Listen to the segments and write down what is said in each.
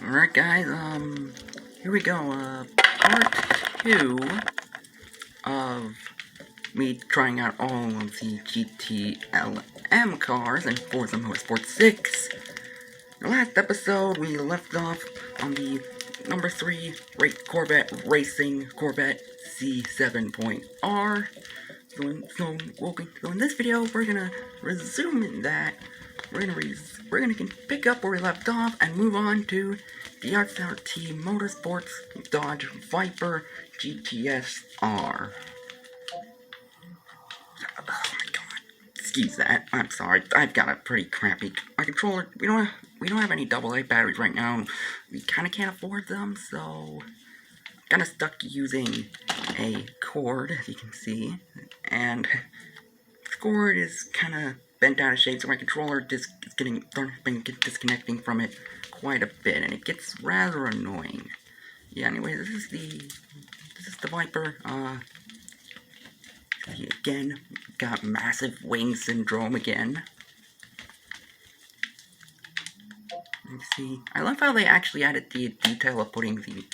Alright guys, here we go, part 2 of me trying out all of the GTLM cars in Forza Motorsport 6. In the last episode, we left off on the number 3 Corvette Racing Corvette C7.R. So in this video, we're gonna resume that. We're gonna pick up where we left off and move on to the RT Motorsports Dodge Viper GTS-R. Oh my god! Excuse that. I'm sorry. I've got a pretty crappy controller. We don't have any AA batteries right now. We kind of can't afford them, so kind of stuck using a cord, as you can see, and the cord is kind of bent out of shape, so my controller is been disconnecting from it quite a bit, and it gets rather annoying. Yeah, anyway, this is the Viper. Again, got massive wing syndrome again. You see, I love how they actually added the detail of putting the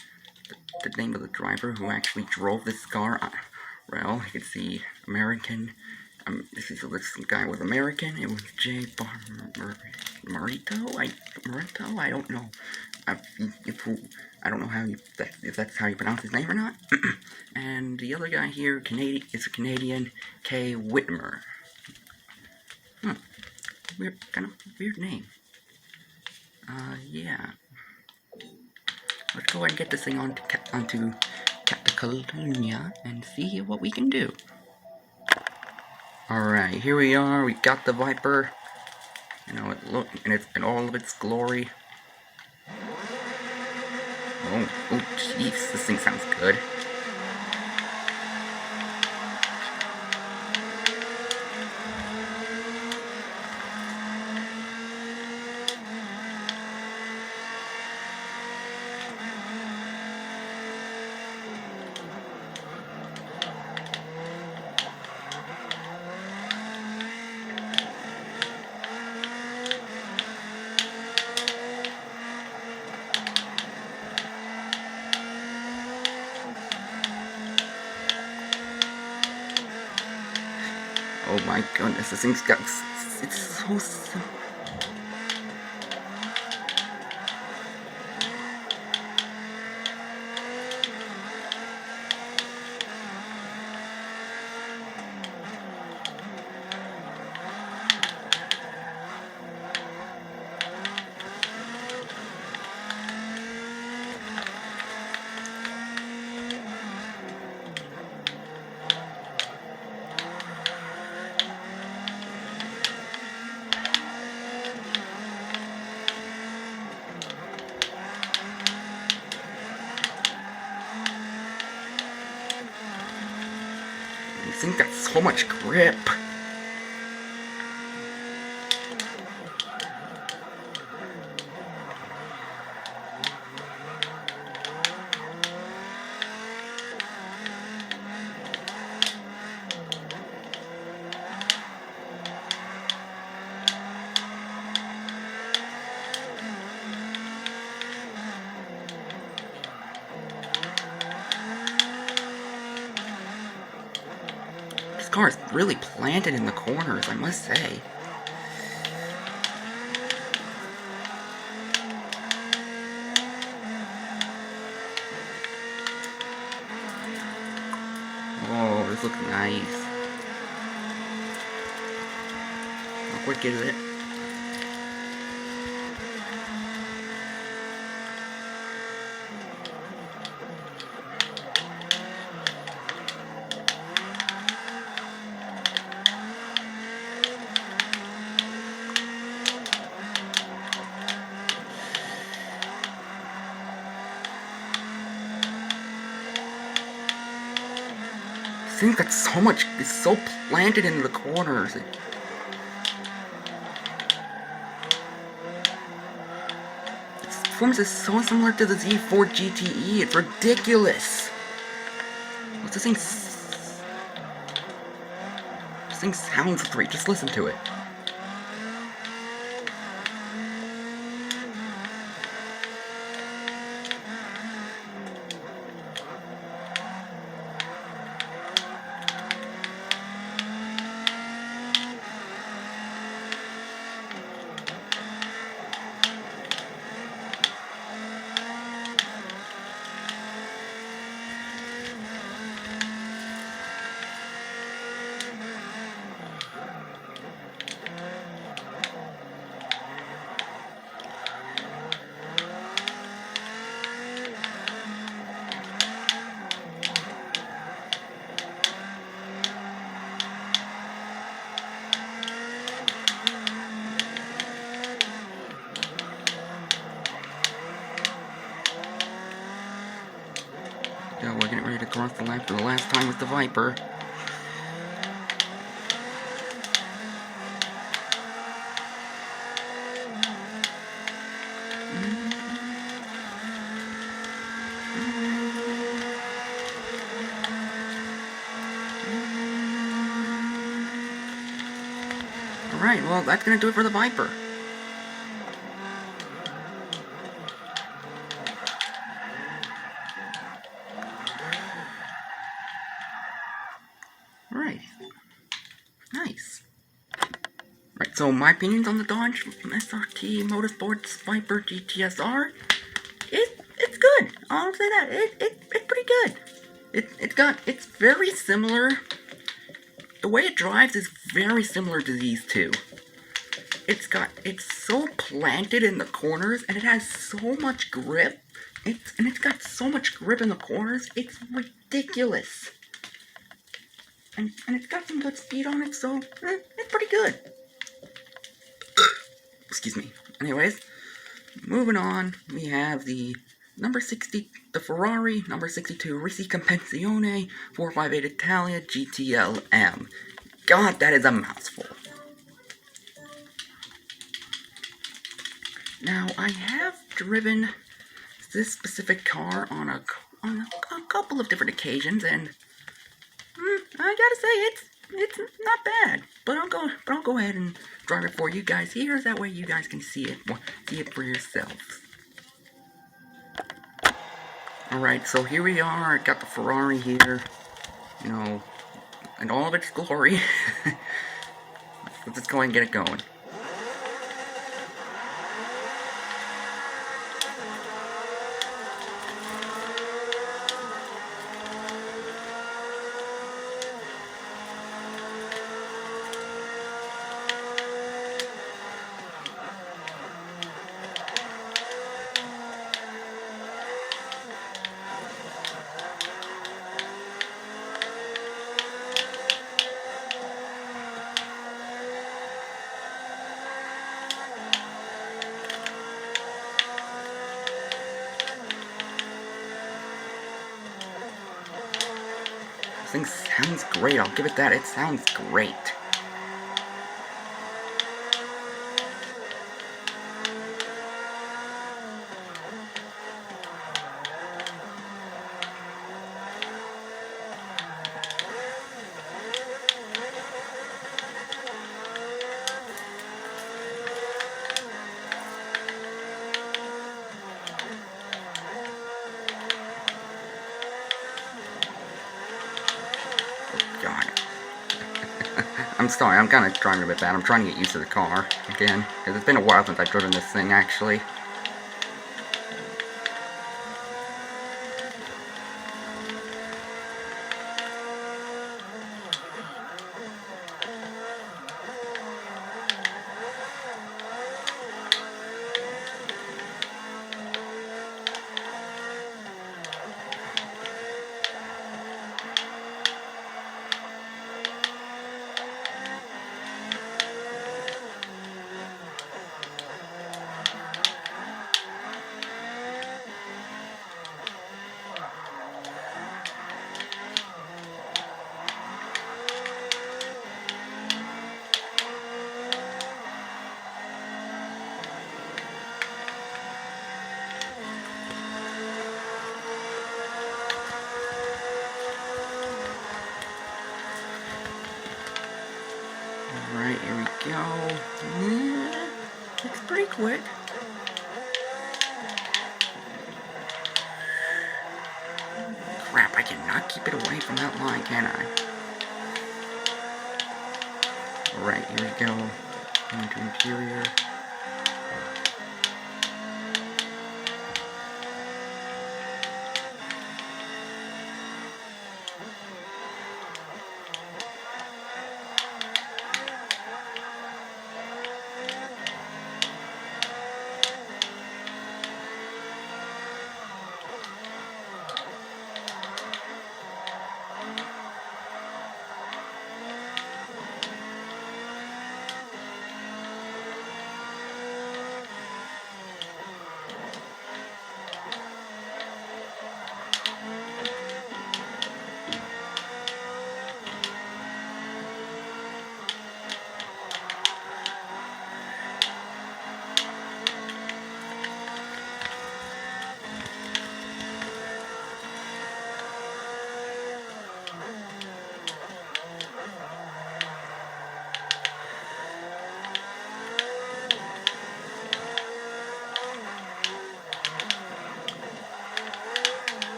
name of the driver who actually drove this car. Well, you can see American. This guy was American. It was J. Marito. I don't know. I don't know if that's how you pronounce his name or not. And the other guy here, is a Canadian, K. Whitmer. Kind of weird name. Yeah. Let's go ahead and get this thing onto Catalunya and see what we can do. Alright, here we are. We got the Viper. You know, it's in all of its glory. Oh, jeez, this thing sounds good. Oh my goodness, this thing's got, it's so simple. This thing's got so much grip. This car is really planted in the corners, I must say. Oh, this looks nice. How quick is it? This thing's got so much, it's so planted in the corners. Its performance is so similar to the Z4 GTE, it's ridiculous. What's this thing? This thing sounds great, just listen to it. we're getting ready to cross the line for the last time with the Viper. Alright, well, that's gonna do it for the Viper. Alright. Nice. Right, so my opinions on the Dodge SRT Motorsports Viper GTSR, it's good. I'll say that. It's pretty good. It's very similar. The way it drives is very similar to these two. It's so planted in the corners, and it has so much grip. It's got so much grip in the corners, it's ridiculous. And it's got some good speed on it, so it's pretty good. Excuse me. Anyways, moving on, we have the number 60, the Ferrari number 62 Ricicampensione 458 Italia GTLM. God, that is a mouthful. Now, I have driven this specific car on a couple of different occasions, and I gotta say it's not bad. But I'll go ahead and drive it for you guys here. That way you guys can see it for yourselves. All right, so here we are. Got the Ferrari here, you know, in all of its glory. Let's just go ahead and get it going. This thing sounds great, I'll give it that, it sounds great. God. I'm sorry, I'm kind of driving a bit bad. I'm trying to get used to the car again, because it's been a while since I've driven this thing, actually. Alright, here we go. It's pretty quick. Crap, I cannot keep it away from that line, can I? Alright, here we go. Into interior.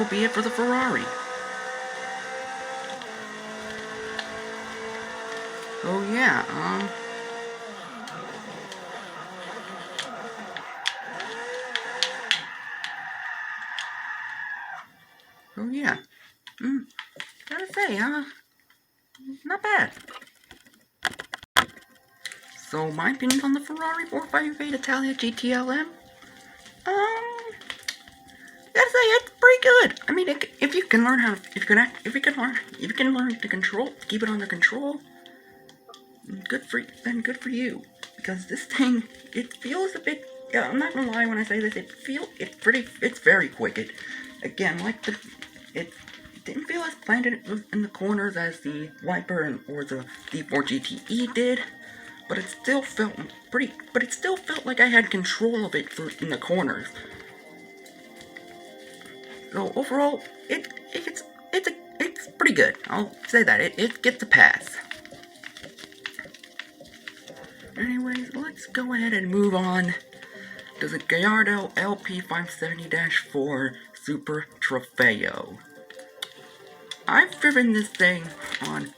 will be it for the Ferrari. Oh yeah, oh yeah. Gotta say, not bad. So my opinion on the Ferrari 458 Italia GTLM, gotta say it's pretty good. I mean, if you can learn how, if you can learn to keep it under control, good for you. Because this thing, it feels a bit. Yeah, I'm not gonna lie when I say this. It's very quick. Again, it didn't feel as planted in the corners as the Viper or the D4 GTE did. But it still felt like I had control of it in the corners. So overall, it's pretty good. I'll say that it gets a pass. Anyways, let's go ahead and move on to the Gallardo LP570-4 Super Trofeo. I've driven this thing on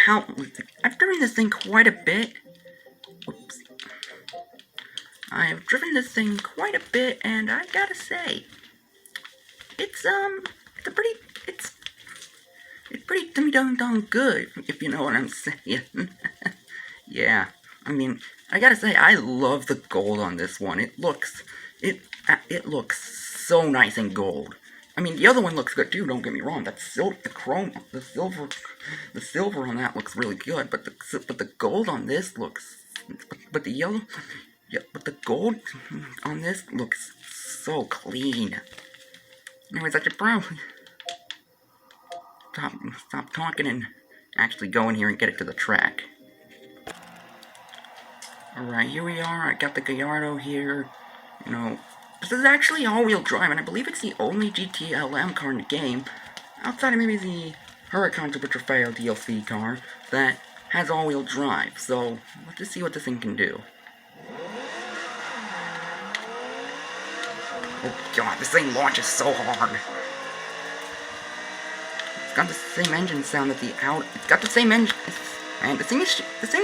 I've driven this thing quite a bit. Oops. I have driven this thing quite a bit, and I gotta say, it's pretty dum good, if you know what I'm saying. Yeah, I mean, I gotta say, I love the gold on this one. It looks so nice in gold. I mean, the other one looks good too. Don't get me wrong. The silver on that looks really good. But the gold on this looks, but the gold on this looks so clean. Anyways, I should probably stop talking and actually go in here and get it to the track. Alright, here we are. I got the Gallardo here. You know, this is actually all-wheel drive, and I believe it's the only GTLM car in the game, outside of maybe the Huracan Super Trofeo DLC car, that has all-wheel drive. So, let's just see what this thing can do. Oh god, this thing launches so hard. It's got the same engine sound that the Audi. It's got the same engine. Man, this thing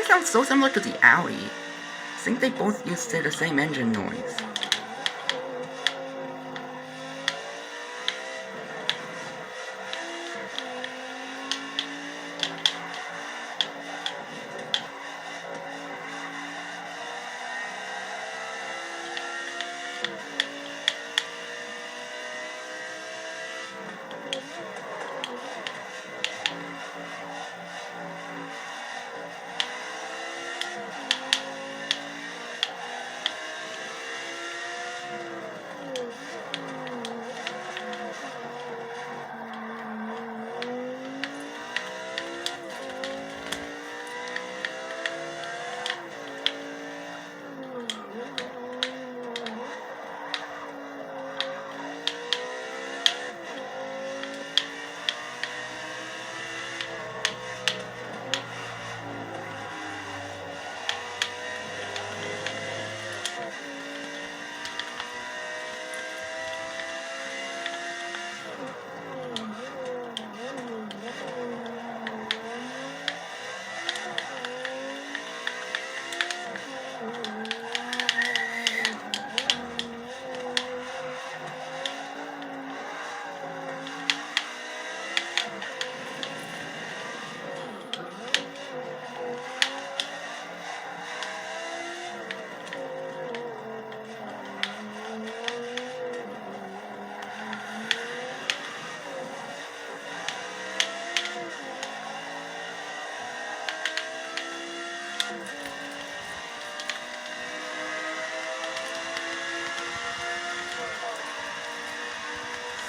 sounds so similar to the Audi. I think they both use the same engine noise.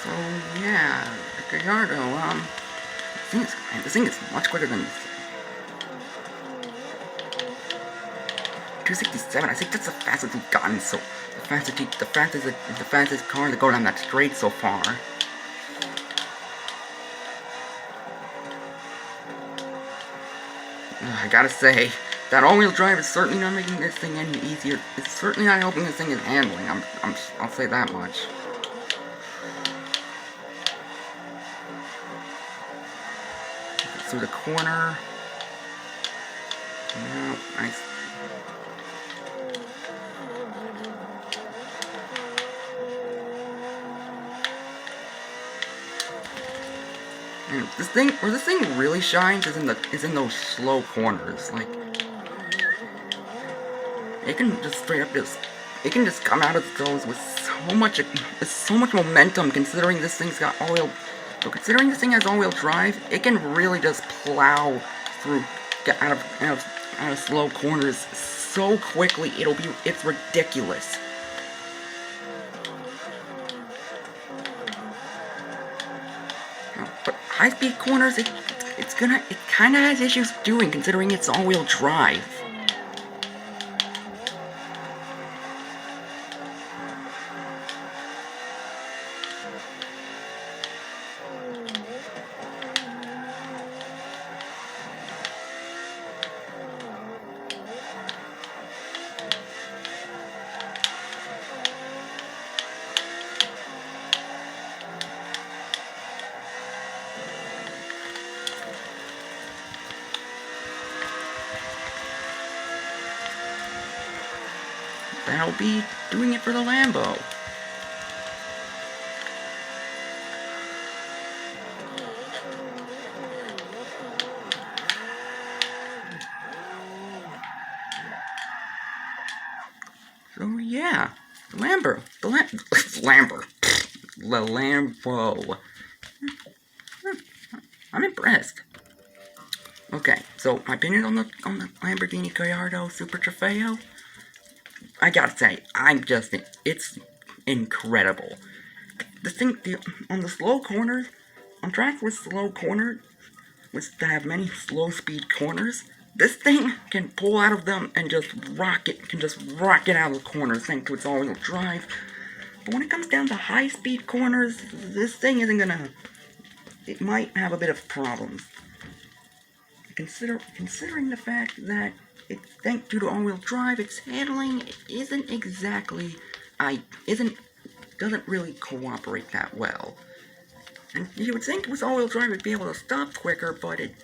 So yeah, the Gallardo, this thing is much quicker than 267. I think that's the fastest we've gotten. So the fastest car to go down that straight so far. I gotta say, that all-wheel drive is certainly not making this thing any easier. It's certainly not helping this thing in handling. I'll say that much. through the corner. No, nice. And where this thing really shines is in those slow corners. Like, it can just it can just come out of those with so much momentum. Considering this thing's got considering this thing has all-wheel drive, it can really just plow through, get out of slow corners so quickly. It's ridiculous. But high-speed corners, it kind of has issues doing, considering it's all-wheel drive. That'll be doing it for the Lambo. So yeah, the Lambo. I'm impressed. Okay, so my opinion on the Lamborghini Gallardo Super Trofeo. I gotta say, it's incredible. On the slow corners, on tracks with slow corners, that have many slow speed corners, this thing can pull out of them and just rocket out of the corners thanks to its all-wheel drive. But when it comes down to high speed corners, this thing it might have a bit of problems. Considering the fact that thanks to the all-wheel drive, its handling doesn't really cooperate that well. And you would think with all-wheel drive it'd be able to stop quicker, but its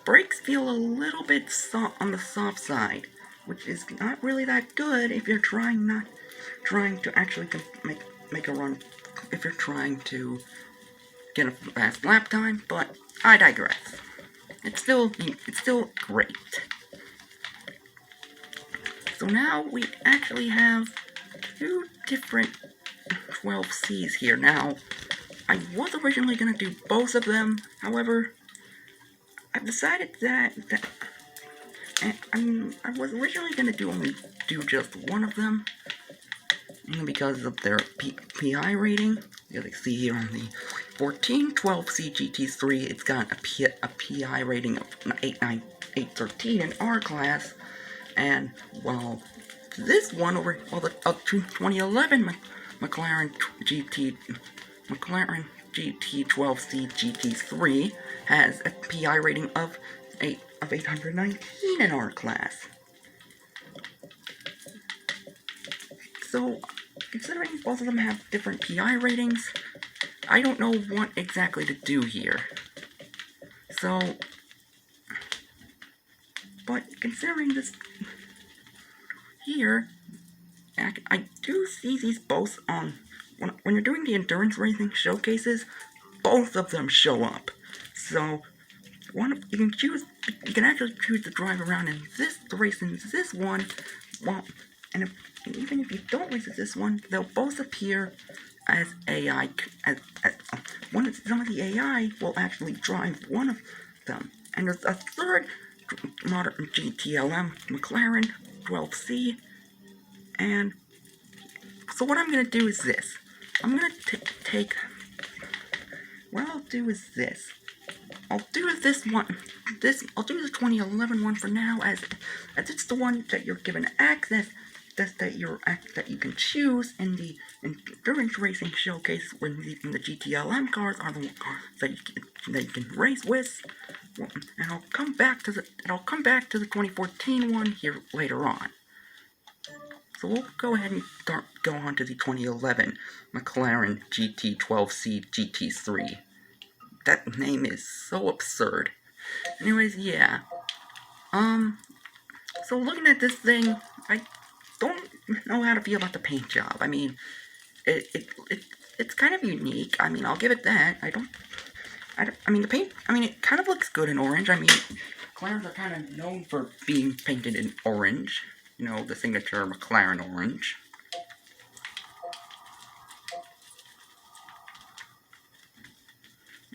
brakes feel a little bit on the soft side, which is not really that good if you're trying to actually make a run, if you're trying to get a fast lap time. But I digress. It's still great. So now we actually have two different 12Cs here. Now, I was originally going to do both of them, however, I've decided that I was originally going to only do just one of them, because of their PI rating. As you can see here on the 1412C GT3, it's got a PI rating of 813 in our class, and while this one the 2011 McLaren GT12C GT3 has a PI rating of 819 in our class. So, considering both of them have different PI ratings, I don't know what exactly to do here. So, but considering this here, I do see these both on, when you're doing the endurance racing showcases, both of them show up. So, you can actually choose to drive around in the race in this one, and even if you don't race at this one, they'll both appear as AI. Some of the AI will actually drive one of them, and there's a third modern GTLM McLaren 12C. And so what I'm gonna do is this. I'm gonna take. What I'll do is this. I'll do this one. I'll do the 2011 one for now, as it's the one that you're given access. That you can choose in the endurance racing showcase, when the GTLM cars are the cars that you can race with. And I'll come back to the 2014 one here later on. So we'll go ahead and go on to the 2011 McLaren GT12C GT3. That name is so absurd. Anyways, yeah. Um, so looking at this thing, I don't know how to feel about the paint job. I mean, it's kind of unique. I mean, I'll give it that. I mean, the paint, I mean, it kind of looks good in orange. I mean, McLarens are kind of known for being painted in orange. You know, the signature McLaren orange.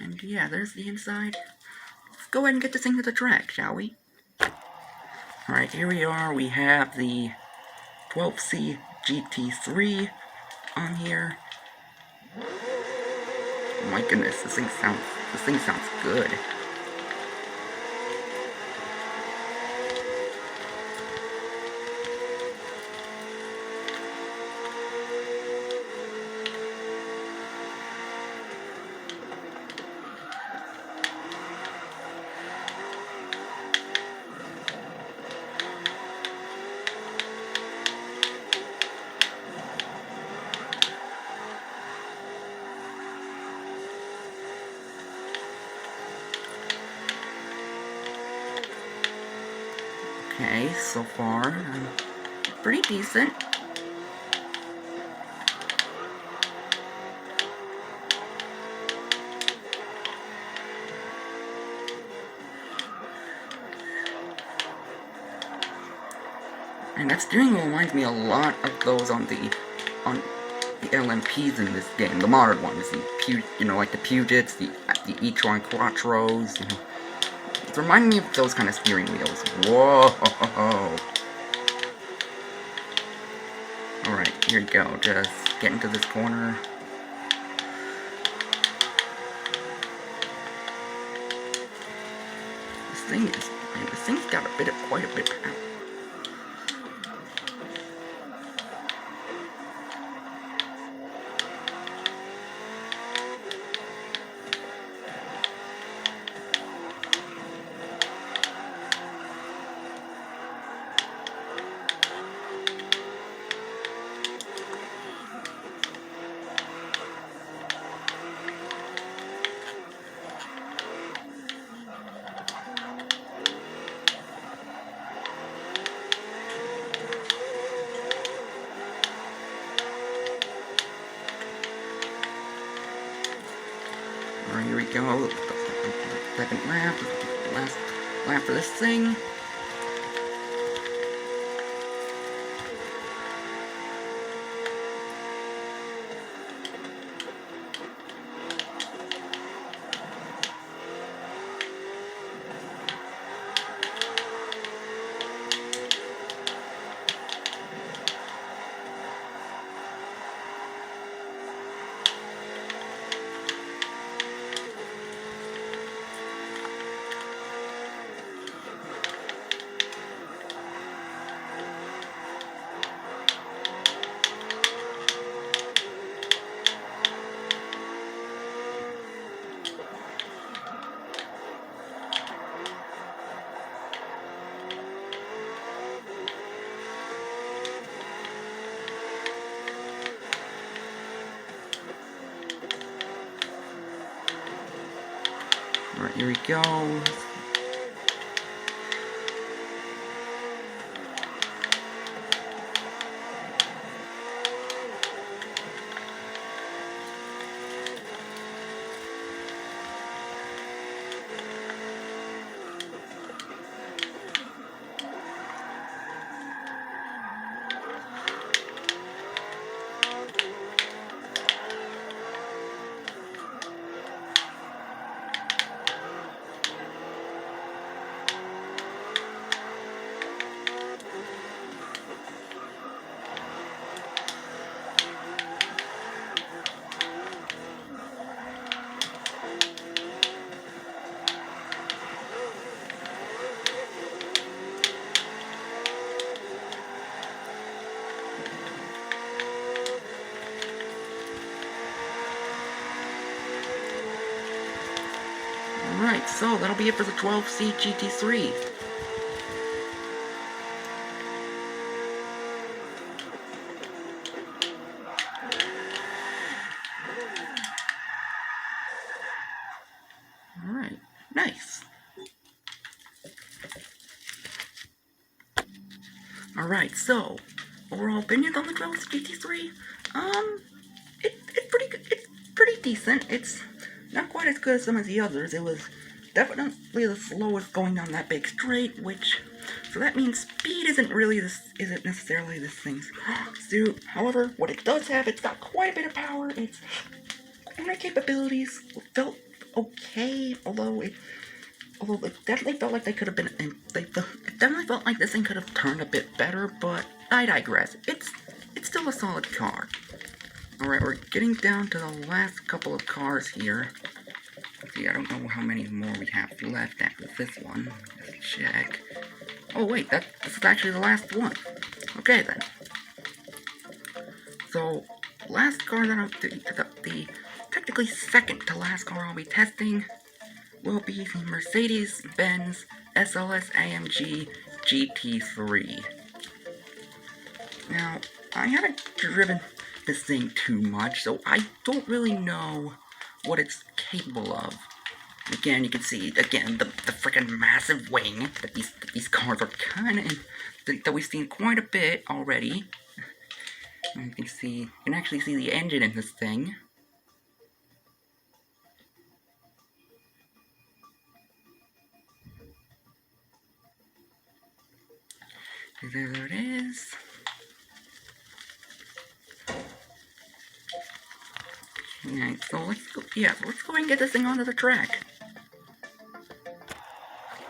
And yeah, there's the inside. Let's go ahead and get this thing to the track, shall we? Alright, here we are. We have the 12C GT3 on here. Oh my goodness, this thing sounds good. Okay, so far, pretty decent. And that steering wheel reminds me a lot of those on the LMPs in this game, the modern ones, you know, like the Pugits, the e-tron Quattros. You know, it's reminding me of those kind of steering wheels. Whoa! All right, here you go. Just get into this corner. This thing's got quite a bit of power. Alright, here we go. Second lap, last lap for this thing. Alright, here we go. Alright, so that'll be it for the 12C GT3. Alright, nice. Alright, so, overall opinions on the Ghost GT3? It's pretty good. It's pretty decent. It's not quite as good as some of the others. It was definitely the slowest going down that big straight, which, so that means speed isn't necessarily this thing's suit. However, what it does have, it's got quite a bit of power. Its corner capabilities felt okay, although it definitely felt like they could have been, it definitely felt like this thing could have turned a bit better, but I digress. It's still a solid car. Alright, we're getting down to the last couple of cars here. See, I don't know how many more we have left after this one. Let's check. Oh wait, this is actually the last one. Okay then. So, last car that the technically second to last car I'll be testing will be the Mercedes-Benz SLS AMG GT3. Now, I haven't driven this thing too much, so I don't really know what it's capable of. Again, you can see, again, the freaking massive wing that these cars are kind of that we've seen quite a bit already. And you can actually see the engine in this thing. There it is. Alright, so let's go ahead and get this thing onto the track.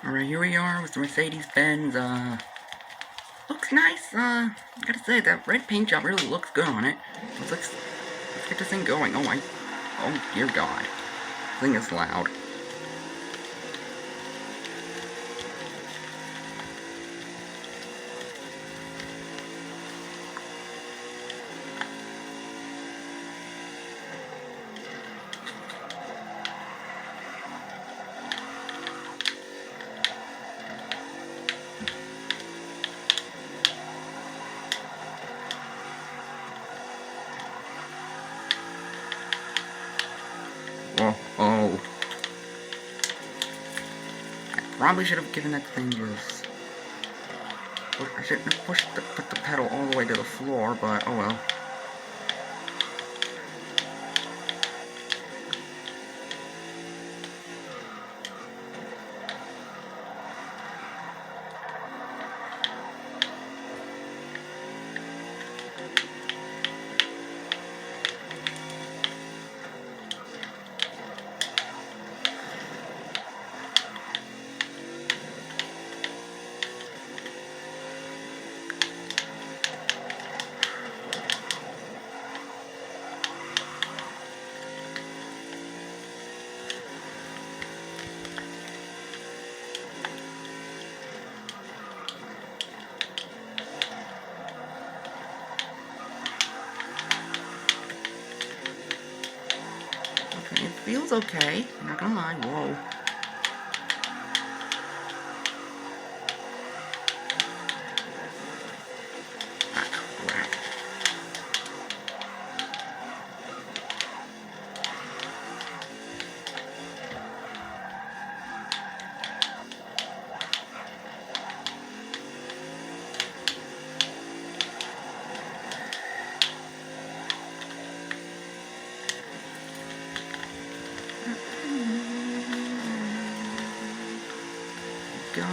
Alright, here we are with the Mercedes-Benz, looks nice, gotta say, that red paint job really looks good on it. Let's get this thing going. Oh dear God. This thing is loud. Oh. I probably should have given that thing just... I shouldn't have put the pedal all the way to the floor, but oh well. It feels okay, I'm not gonna lie. Whoa. Ah, crap. Go.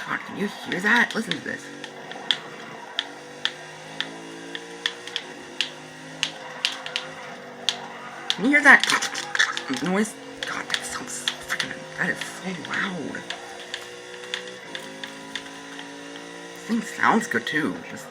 God, can you hear that? Listen to this. Can you hear that noise? God, that sounds so freaking... That is so loud. This thing sounds good too. Just...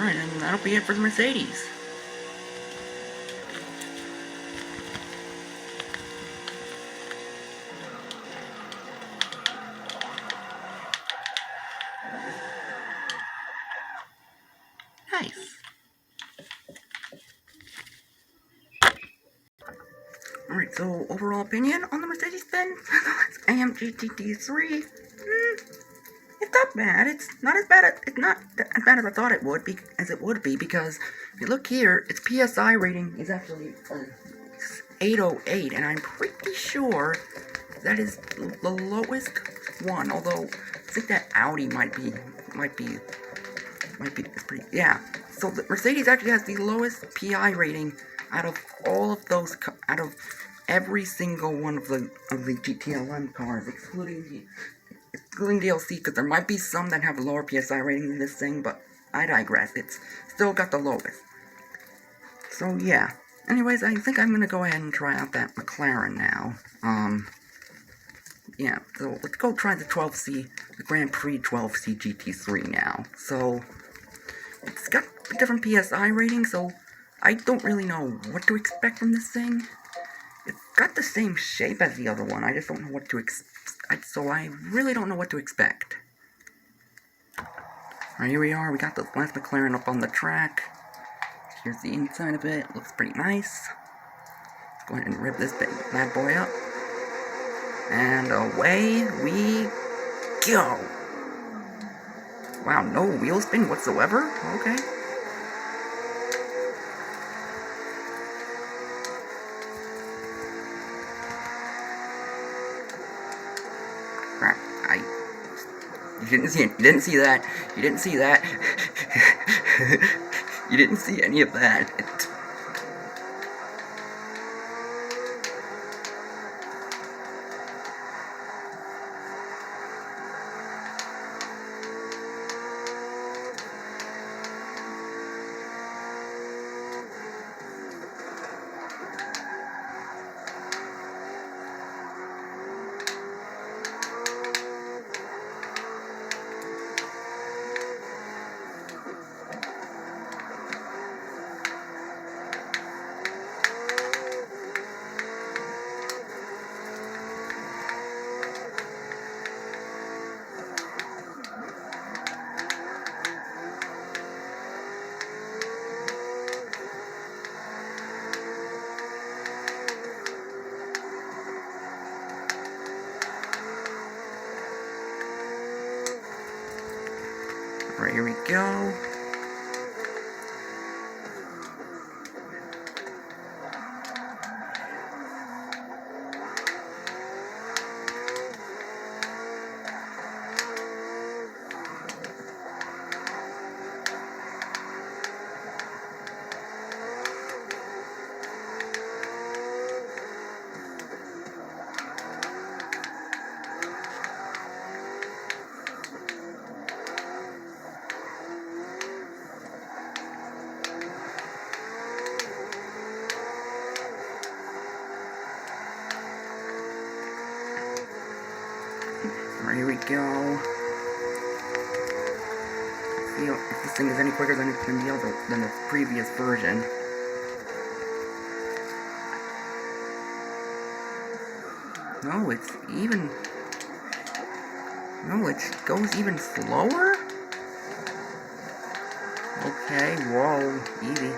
Alright, and that'll be it for the Mercedes. Nice. Alright, so overall opinion on the Mercedes-Benz AMG GT3. It's not bad. It's not as bad as I thought it would be, because if you look here, its PSI rating is actually 808, and I'm pretty sure that is the lowest one. Although I think that Audi might be it's pretty, yeah. So the Mercedes actually has the lowest PI rating out of all of those, out of every single one of the GTLM cars, excluding DLC, because there might be some that have a lower PSI rating than this thing, but I digress. It's still got the lowest. So yeah. Anyways, I think I'm gonna go ahead and try out that McLaren now. Yeah, so let's go try the 12C, the Grand Prix 12C GT3 now. So, it's got a different PSI rating, so I don't really know what to expect from this thing. It's got the same shape as the other one, I just don't know what to expect, so I really don't know what to expect. Alright, here we are, we got the last McLaren up on the track. Here's the inside of it, looks pretty nice. Let's go ahead and rip this bad boy up. And away we go! Wow, no wheel spin whatsoever? Okay. Crap, you didn't see it. You didn't see that. You didn't see that. You didn't see any of that. Right, here we go. Alright, here we go. See if this thing is any quicker than the previous version. No, it's even. No, it goes even slower? Okay, whoa, easy.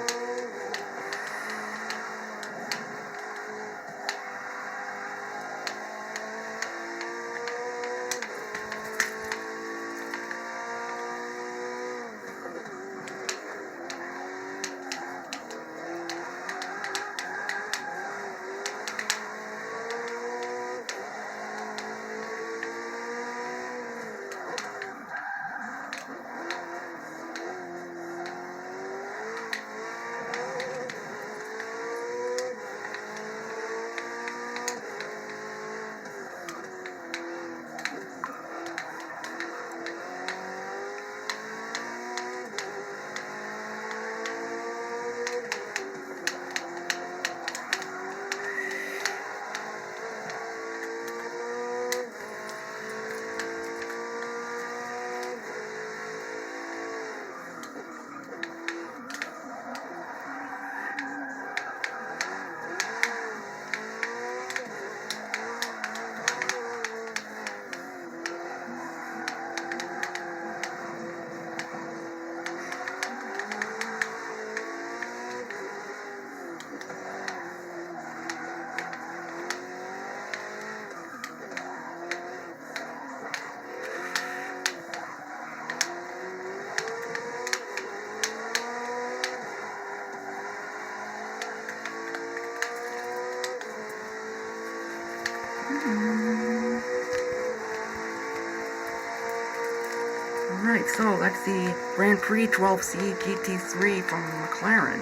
Alright, so that's the Grand Prix 12C GT3 from McLaren.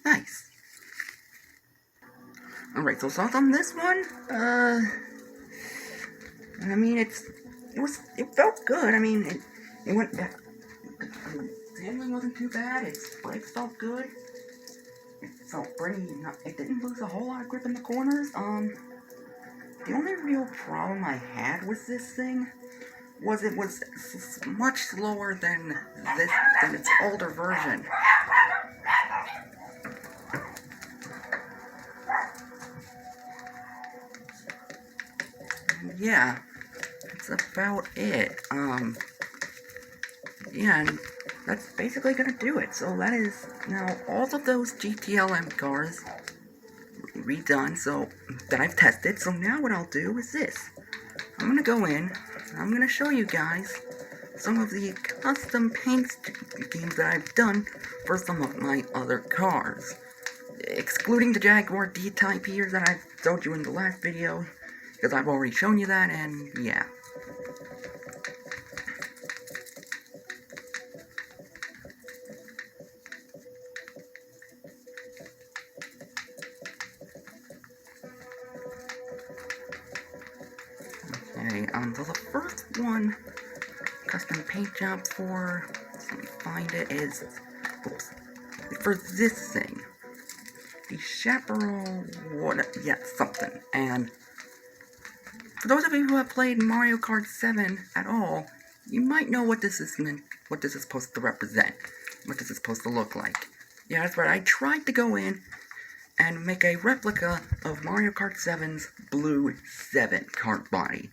Nice. Alright, so thoughts on this one? I mean, it felt good. I mean, it went, the handling wasn't too bad, its brakes felt good. It felt pretty, it didn't lose a whole lot of grip in the corners. The only real problem I had with this thing was it was much slower than its older version. And yeah, that's about it. Yeah, and that's basically gonna do it. So that is now all of those GTLM cars redone, so that I've tested. So now what I'll do is this. I'm gonna go in, and I'm gonna show you guys some of the custom paint schemes that I've done for some of my other cars. Excluding the Jaguar D-Type here that I showed you in the last video, because I've already shown you that, and yeah. Okay, so the first one, custom paint job for, let me find it, is, oops, for this thing. The Chaparral, something, and for those of you who have played Mario Kart 7 at all, you might know what this is supposed to represent, what this is supposed to look like. Yeah, that's right, I tried to go in and make a replica of Mario Kart 7's Blue 7 kart body.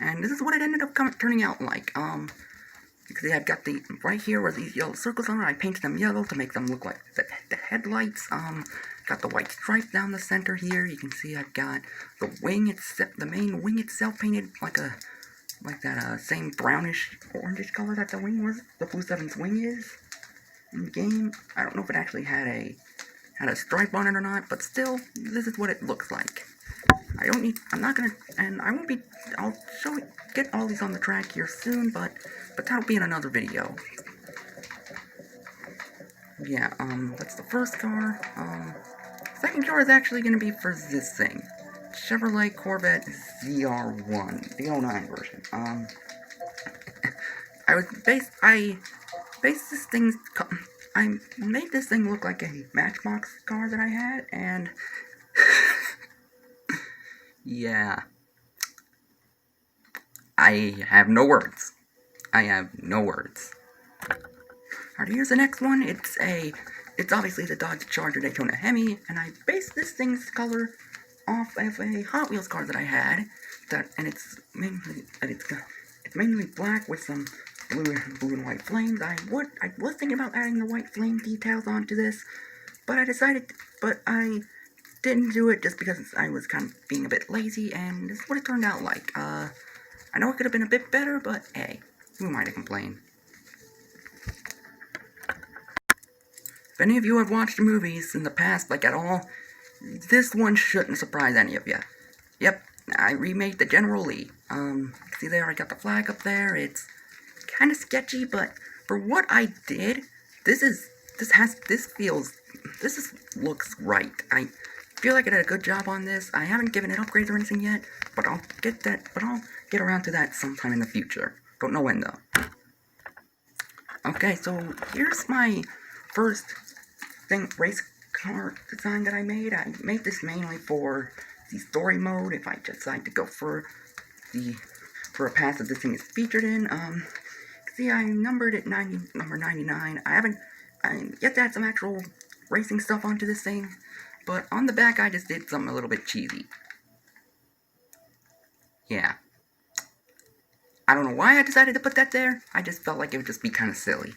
And this is what it ended up turning out like. You can see I've got right here where these yellow circles are, I painted them yellow to make them look like the headlights. Got the white stripe down the center here. You can see I've got the wing itself, the main wing itself painted like that same brownish, orangish color that the wing was, the Blue 7's wing is in the game. I don't know if it actually had a stripe on it or not, but still, this is what it looks like. I'll get all these on the track here soon, but that'll be in another video. Yeah, that's the first car. Second car is actually going to be for this thing. Chevrolet Corvette ZR1, the 09 version. I made this thing look like a Matchbox car that I had, and yeah, I have no words. Alright, here's the next one. It's obviously the Dodge Charger Daytona Hemi, and I based this thing's color off of a Hot Wheels car that I had. It's mainly black with some blue and white flames. I was thinking about adding the white flame details onto this, but I didn't do it just because I was kind of being a bit lazy, and this is what it turned out like. I know it could have been a bit better, but hey, who am I to complain? If any of you have watched movies in the past, like at all, this one shouldn't surprise any of you. Yep, I remade the General Lee. See there, I got the flag up there. It's kind of sketchy, but for what I did, this looks right. I feel like I did a good job on this. I haven't given it upgrades or anything yet, but I'll get around to that sometime in the future. Don't know when though. Okay, so here's my first race car design that I made. I made this mainly for the story mode, if I decide to go for a path that this thing is featured in. See, I numbered it number 99. I yet to add some actual racing stuff onto this thing, but on the back I just did something a little bit cheesy. Yeah. I don't know why I decided to put that there. I just felt like it would just be kind of silly.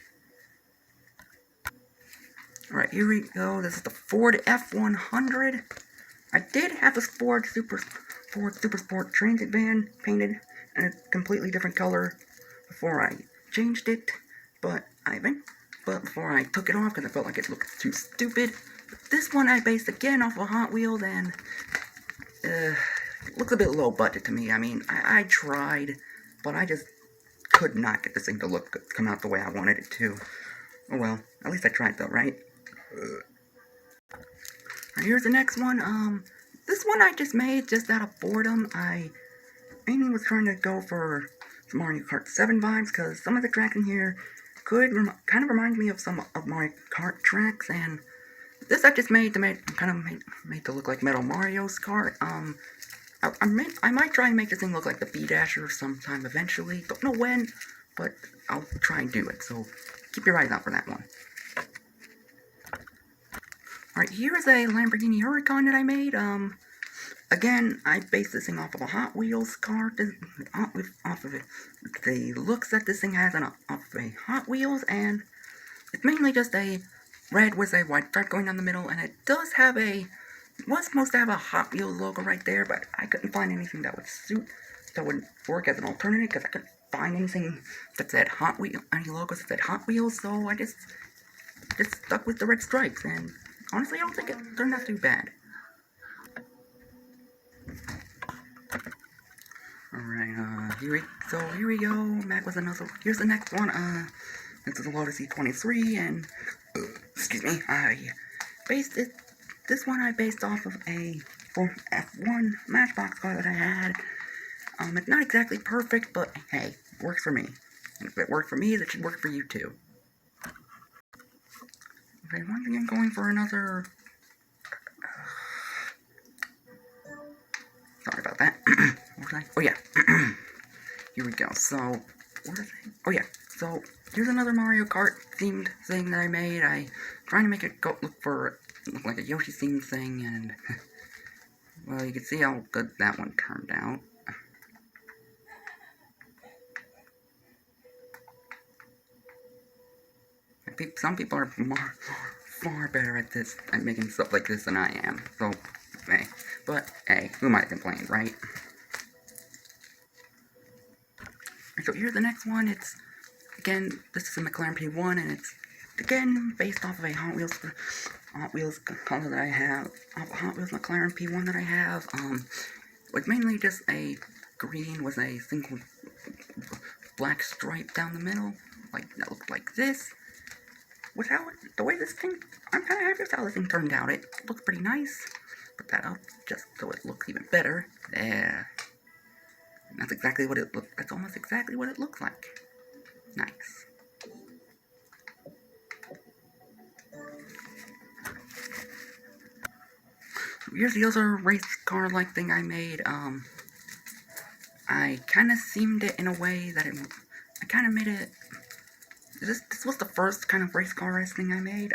Alright, here we go. This is the Ford F100. I did have a Ford Super Sport Transit van painted in a completely different color before I changed it, but before I took it off because I felt like it looked too stupid. this one I based again off of Hot Wheels, and looks a bit low budget to me. I mean, I tried, but I just could not get this thing to come out the way I wanted it to. Oh well, at least I tried though, right? Here's the next one. This one I just made just out of boredom. I mainly was trying to go for some Mario Kart 7 vibes, because some of the tracks in here kind of remind me of some of Mario Kart tracks, and this I just made to made to look like Metal Mario's Kart. I might try and make this thing look like the B-Dasher sometime eventually. Don't know when, but I'll try and do it, so keep your eyes out for that one. Alright, here is a Lamborghini Huracan that I made. Again, I based this thing off of a Hot Wheels car, off of it. The looks that this thing has off of a Hot Wheels, and it's mainly just a red with a white stripe going down the middle, and it does have was supposed to have a Hot Wheels logo right there, but I couldn't find anything that would work as an alternative, because I couldn't find anything that said any logos that said Hot Wheels, so I just stuck with the red stripes, and honestly, I don't think it turned out too bad. Alright, here we go, back with another, here's the next one. This is a Lotus E23, and, excuse me, this one I based off of a F1 Matchbox car that I had. It's not exactly perfect, but hey, it works for me. And if it worked for me, it should work for you too. Okay, once again going for another... Sorry about that. What was I? Oh yeah. Here we go. So, what is it? Oh yeah. So, here's another Mario Kart themed thing that I made. Trying to make it look like a Yoshi themed thing, and well, you can see how good that one turned out. Some people are far better at making stuff like this than I am. So, hey, but hey, who am I to complain, right? So here's the next one. It's again, this is a McLaren P1, and it's again based off of a Hot Wheels color that I have, Hot Wheels McLaren P1 that I have. It's mainly just a green with a single black stripe down the middle, like that looked like this. The way this thing, I'm kind of happy with how this thing turned out. It looks pretty nice. Put that up just so it looks even better. There. And that's exactly what it looks. That's almost exactly what it looks like. Nice. Here's the other race car-like thing I made. I kind of themed it in a way that I kind of made it. This was the first kind of race car thing I made.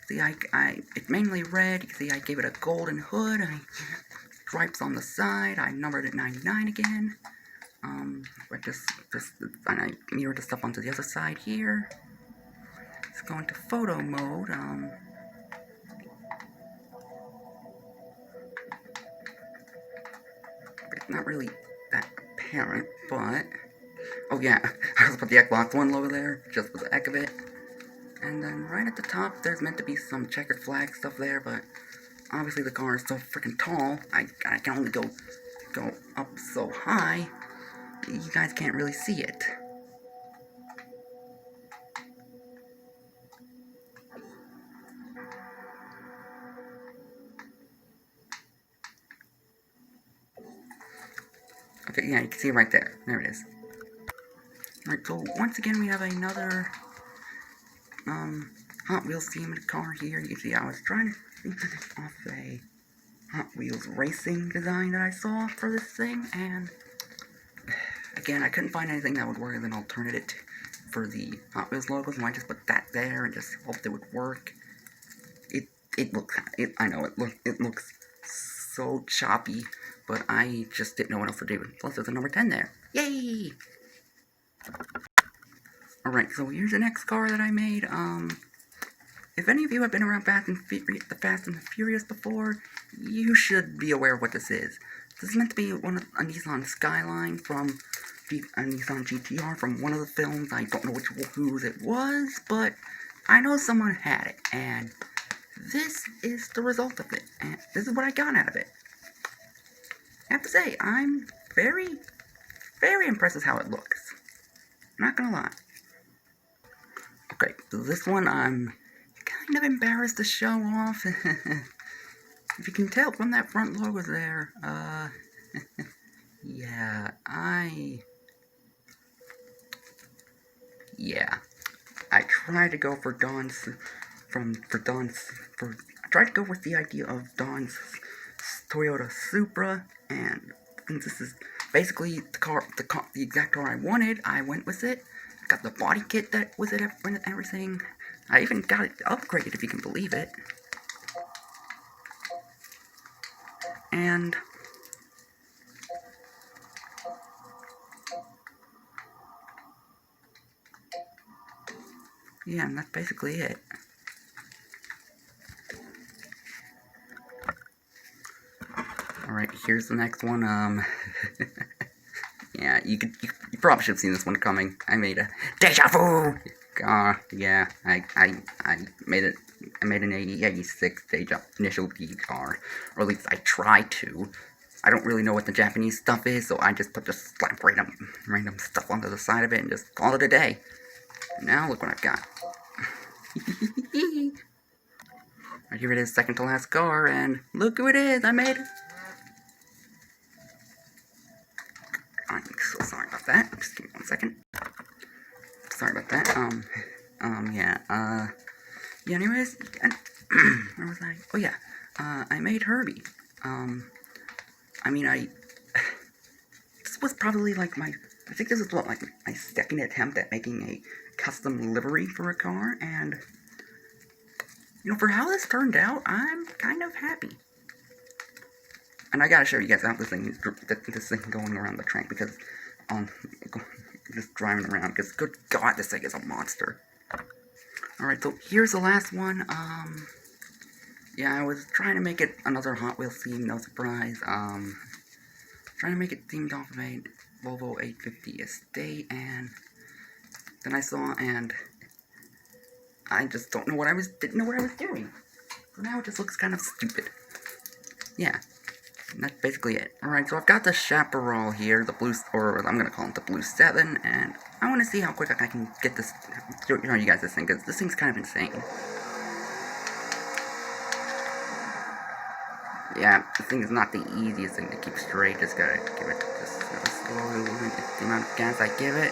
See, it's mainly red. You can see I gave it a golden hood, and stripes on the side. I numbered it 99 again. And I mirrored the stuff onto the other side here. Let's go into photo mode. It's not really that apparent, but oh yeah, I just put the Xbox One logo there, just for the heck of it. And then right at the top, there's meant to be some checkered flag stuff there, but obviously the car is so freaking tall, I can only go up so high, you guys can't really see it. Okay, yeah, you can see it right there. There it is. Alright, so once again we have another Hot Wheels themed car here. You can see I was trying to think off a Hot Wheels racing design that I saw for this thing, and again, I couldn't find anything that would work as an alternative for the Hot Wheels logos, so I just put that there and just hoped it would work. I know it looks so choppy, but I just didn't know what else to do. Plus, there's a number 10 there. Yay! Alright, so here's the next car that I made. If any of you have been around the Fast and the Furious before, you should be aware of what this is. This is meant to be a Nissan Skyline from a Nissan GTR from one of the films. I don't know whose it was, but I know someone had it, and this is the result of it, and this is what I got out of it. I have to say, I'm very, very impressed with how it looks. Not gonna lie. Okay, this one I'm kind of embarrassed to show off. If you can tell from that front logo there, yeah, I tried to go for Don's, I tried to go with the idea of Don's Toyota Supra, and since this is basically the exact car I wanted, I went with it. Got the body kit that was it, everything. I even got it upgraded, if you can believe it. And yeah, and that's basically it. Alright, here's the next one. Yeah, you probably should have seen this one coming. I made a deja vu. Yeah, I made it. I made an 86 initial D car, or at least I tried to. I don't really know what the Japanese stuff is, so I just slap random stuff onto the side of it and just call it a day. Now look what I've got. Right here it is, second to last car, and look who it is. I made it. I'm so sorry about that. Just give me 1 second. Sorry about that. Yeah, anyways, where was I? Oh, yeah, I made Herbie. I mean, this was probably like I think this is what, like, my second attempt at making a custom livery for a car, and, you know, for how this turned out, I'm kind of happy. And I gotta show you guys how this thing going around the track, because, just driving around, because, good God, this thing is a monster. Alright, so here's the last one. Yeah, I was trying to make it another Hot Wheels theme, no surprise. Trying to make it themed off of a Volvo 850 Estate, and then I saw, and I just didn't know what I was doing. So now it just looks kind of stupid. Yeah, and that's basically it. Alright, so I've got the Chaparral here, the blue, or I'm gonna call it the Blue 7, and I want to see how quick I can get this, show you guys this thing, because this thing's kind of insane. Yeah, this thing is not the easiest thing to keep straight. Just gotta give it just slowly limit the amount of gas I give it.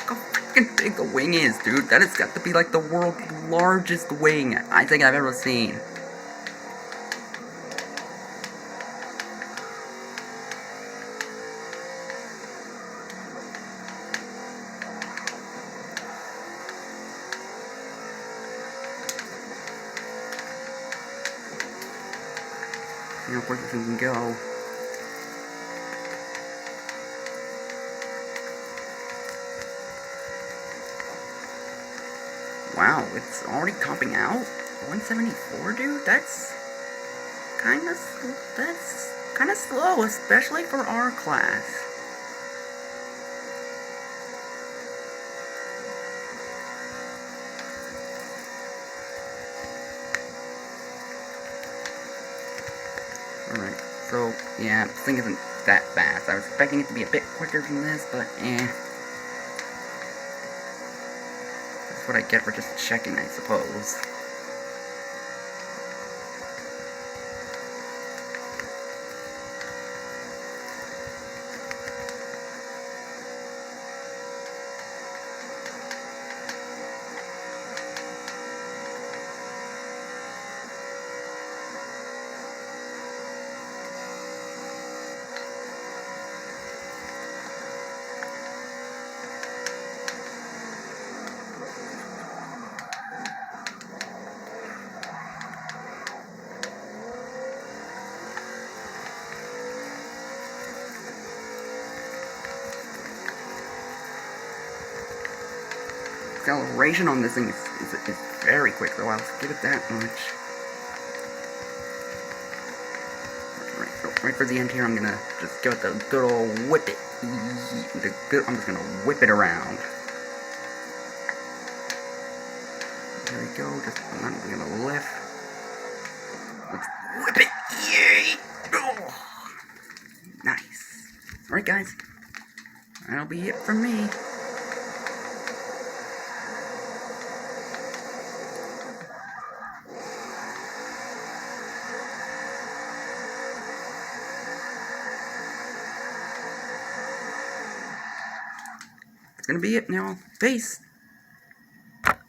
Look how freaking big the wing is, dude. That has got to be like the world's largest wing I think I've ever seen. You know, of course this thing can go. Wow, it's already topping out? 174, dude? That's kind of slow, especially for our class. Alright, so, yeah, this thing isn't that fast. I was expecting it to be a bit quicker than this, but that's what I get for just checking, I suppose. acceleration on this thing is very quick, though. I'll give it that much. Right for the end here, I'm gonna just give it the good old whip it. I'm just gonna whip it around. There we go. I'm gonna lift. Let's whip it. Yay! Oh, nice. All right, guys. That'll be it from me. It's gonna be it now. Peace.